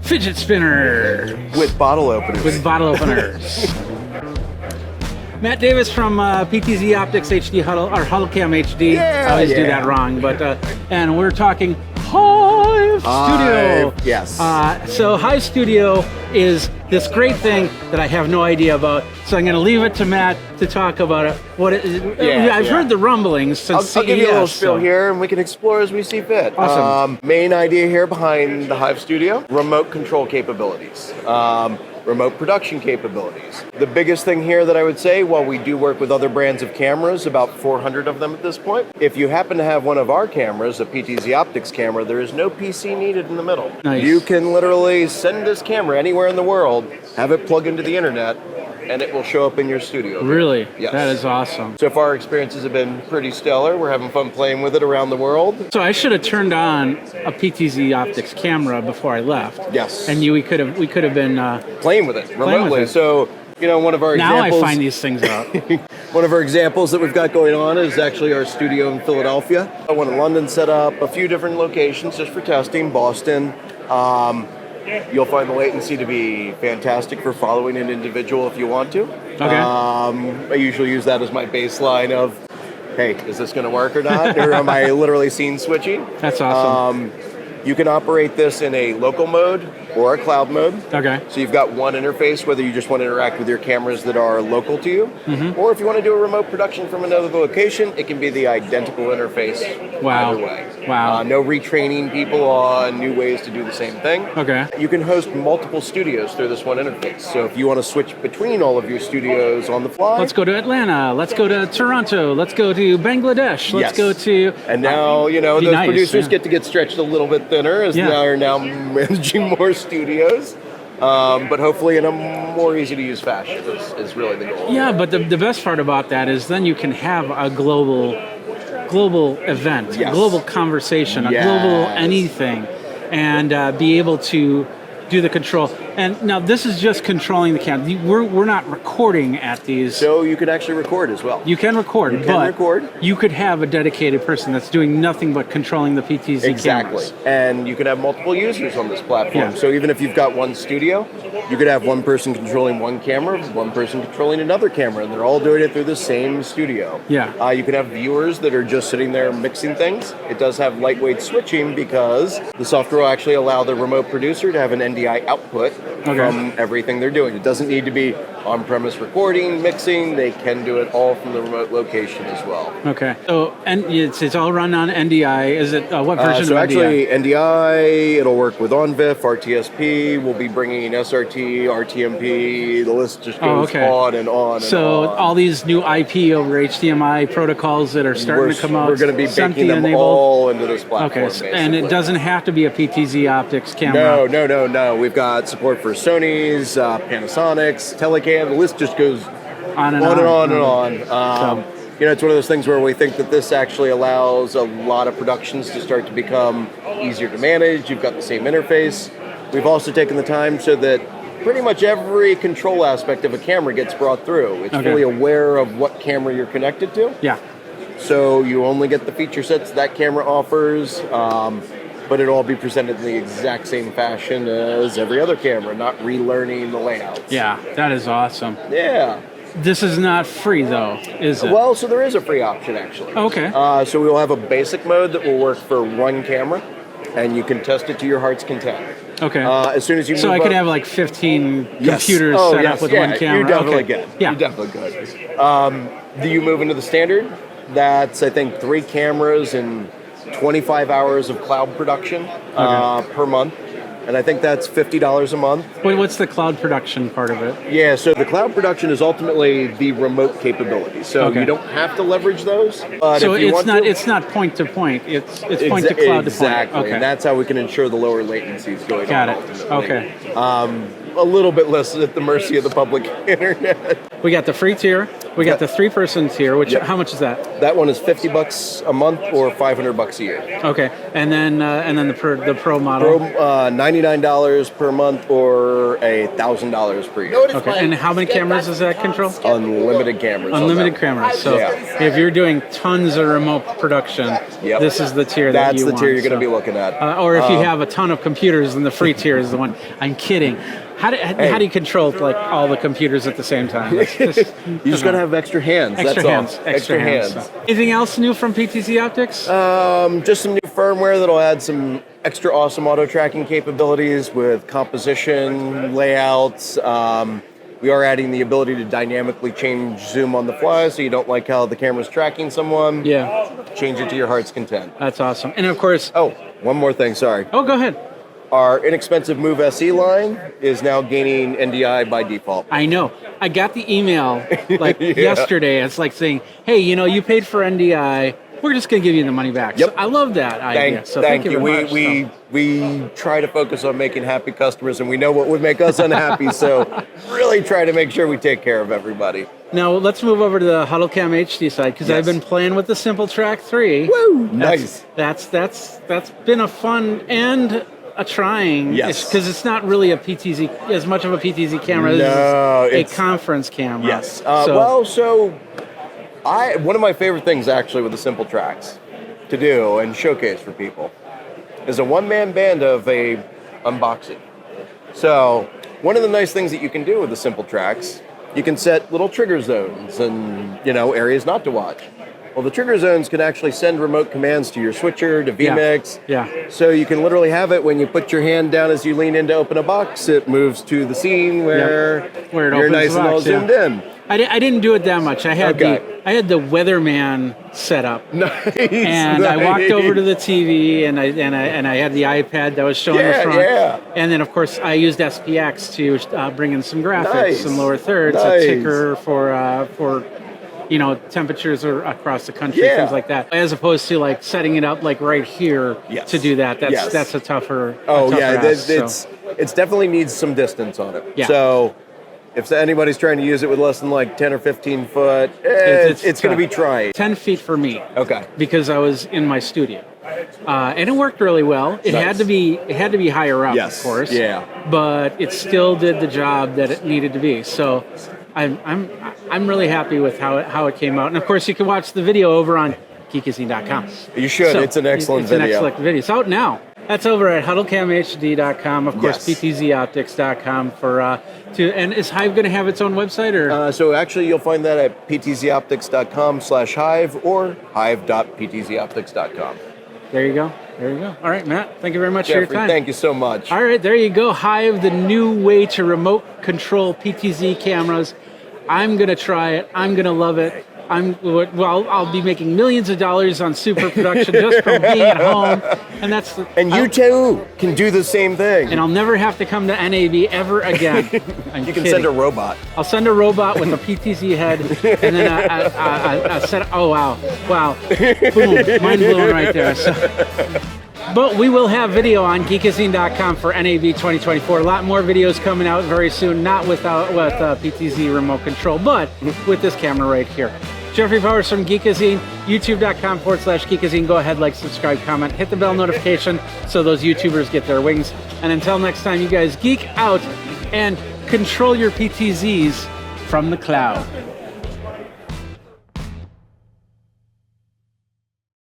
fidget spinner with bottle openers. Matt Davis from PTZ Optics HD HuddleCamHD. Yeah, I always do that wrong, but and we're talking Hive Studio. Yes. So Hive Studio is this great thing that I have no idea about. So I'm going to leave it to Matt to talk about it. What it is. I've heard the rumblings since I'll give you a little CES, spiel here, and we can explore as we see fit. Awesome. Main idea here behind the Hive Studio: remote control capabilities. Remote production capabilities. The biggest thing here that I would say, while we do work with other brands of cameras, about 400 of them at this point, if you happen to have one of our cameras, a PTZ Optics camera, there is no PC needed in the middle. Nice. You can literally send this camera anywhere in the world, have it plug into the internet, and it will show up in your studio. Really? Yes. That is awesome. So far, our experiences have been pretty stellar. We're having fun playing with it around the world. So I should have turned on a PTZ Optics camera before I left. Yes. And we could have been Playing with it remotely. with it. So, one of our now examples... I find these things out. One of our examples that we've got going on is actually our studio in Philadelphia. One in London set up, a few different locations just for testing, Boston. You'll find the latency to be fantastic for following an individual if you want to. Okay. I usually use that as my baseline of, hey, is this going to work or not? Or am I literally scene switching? That's awesome. You can operate this in a local mode or a cloud mode. Okay. So you've got one interface, whether you just want to interact with your cameras that are local to you, or if you want to do a remote production from another location, it can be the identical interface Wow. either way. Wow. No retraining people on new ways to do the same thing. Okay. You can host multiple studios through this one interface. So if you want to switch between all of your studios on the fly. Let's go to Atlanta. Let's go to Toronto. Let's go to Bangladesh. Let's go to... And now, those producers get to get stretched a little bit thinner as they're now managing more studios. But hopefully in a more easy-to-use fashion is really the goal. Yeah, but the best part about that is then you can have a global event, a global conversation, a global anything, and be able to do the control. And now this is just controlling the camera. We're not recording at these. So you could actually record as well. You can record, you could have a dedicated person that's doing nothing but controlling the PTZ cameras. And you could have multiple users on this platform. Yeah. So even if you've got one studio, you could have one person controlling one camera, one person controlling another camera, and they're all doing it through the same studio. Yeah. You can have viewers that are just sitting there mixing things. It does have lightweight switching because the software will actually allow the remote producer to have an NDI output from everything they're doing. It doesn't need to be on-premise recording, mixing. They can do it all from the remote location as well. Okay. So and it's all run on NDI. Is it what version so of NDI? Actually, NDI, it'll work with OnVIF, RTSP. We'll be bringing SRT, RTMP. The list just goes on and on. So and on. all these new IP over HDMI protocols that are starting to come out. We're going to be baking them all into this platform. Okay, and it doesn't have to be a PTZ Optics camera. No. We've got support for Sony's, Panasonics, HuddleCam. The list just goes on and on. It's one of those things where we think that this actually allows a lot of productions to start to become easier to manage. You've got the same interface. We've also taken the time so that pretty much every control aspect of a camera gets brought through. It's fully aware of what camera you're connected to. Yeah. So you only get the feature sets that camera offers, but it'll all be presented in the exact same fashion as every other camera, not relearning the layouts. Yeah, that is awesome. Yeah. This is not free, though, is it? Well, so there is a free option, actually. Okay. So we will have a basic mode that will work for one camera, and you can test it to your heart's content. Okay. As soon as you move I could up, have like 15 computers set up with one camera. You definitely can. Yeah. You definitely could. Do you move into the standard? That's, I think, 3 cameras and 25 hours of cloud production per month. And I think that's $50 a month. Wait, what's the cloud production part of it? Yeah, so the cloud production is ultimately the remote capability. So you don't have to leverage those. But so if you it's not point to point. It's point to cloud to point. Exactly. Okay. And that's how we can ensure the lower latencies going Got on. it. Ultimately. Okay. A little bit less at the mercy of the public internet. We got the free tier. We got the 3-person tier, which how much is that? That one is $50 a month or $500 a year. Okay, and then the pro model. $99 per month or $1,000 per year. Okay, and how many cameras does that control? Unlimited cameras. Unlimited cameras. So if you're doing tons of remote production, this is the tier that you want. That's the tier you're going to be looking at. Or if you have a ton of computers, then the free tier is the one. I'm kidding. How do you control like all the computers at the same time? You just got to have extra hands. Extra hands. Anything else new from PTZ Optics? Just some new firmware that'll add some extra awesome auto tracking capabilities with composition, layouts. We are adding the ability to dynamically change zoom on the fly, so you don't like how the camera's tracking someone. Yeah. Change it to your heart's content. That's awesome. And of course... Oh, one more thing, sorry. Oh, go ahead. Our inexpensive Move SE line is now gaining NDI by default. I know. I got the email like yesterday. It's like saying, hey, you paid for NDI. We're just going to give you the money back. Yep. So I love that idea. Thank you very much. We try to focus on making happy customers, and we know what would make us unhappy, so really try to make sure we take care of everybody. Now, let's move over to the HuddleCamHD side, because I've been playing with the Simple Track 3. Woo! Nice. That's been a fun and a trying. Yes. Because it's not really a PTZ, as much of a PTZ camera as a conference camera. Yes. One of my favorite things actually with the Simple Tracks to do and showcase for people is a one-man band of a unboxing. So one of the nice things that you can do with the Simple Tracks, you can set little trigger zones and areas not to watch. Well, the trigger zones can actually send remote commands to your switcher, to vMix. Yeah. So you can literally have it when you put your hand down as you lean in to open a box, it moves to the scene where you're nice and all zoomed in. I didn't do it that much. I had the weatherman set up. Nice. And I walked over to the TV and I had the iPad that was showing the front. Yeah. And then of course I used SPX to bring in some graphics, Nice. some lower thirds, a ticker for temperatures across the country, things like that. As opposed to like setting it up like right here to do that. That's a tougher. It's definitely needs some distance on it. Yeah. So if anybody's trying to use it with less than like 10 or 15 foot, it's going to be trying. 10 feet for me. Okay. Because I was in my studio. And it worked really well. It had to be higher up, of course. Yeah. But it still did the job that it needed to be. So I'm really happy with how it came out. And of course you can watch the video over on Geekazine.com. You should. It's an excellent video. It's an excellent video. It's out now. That's over at HuddleCamHD.com, of course, PTZOptics.com and is Hive going to have its own website or? So actually you'll find that at PTZOptics.com/Hive or Hive.PTZOptics.com. There you go. All right, Matt, thank you very much for your time. Thank you so much. All right, there you go. Hive, the new way to remote control PTZ cameras. I'm going to try it. I'm going to love it. I'll be making millions of dollars on super production just from being at home, and you too can do the same thing. And I'll never have to come to NAB ever again. You can send a robot. I'll send a robot with a PTZ head, and then a set. Oh wow, boom, mind blown right there. But we will have video on Geekazine.com for NAB 2024. A lot more videos coming out very soon, not with PTZ remote control, but with this camera right here. Jeffrey Powers from Geekazine, youtube.com/Geekazine. Go ahead, like, subscribe, comment, hit the bell notification so those YouTubers get their wings. And until next time, you guys geek out and control your PTZs from the cloud.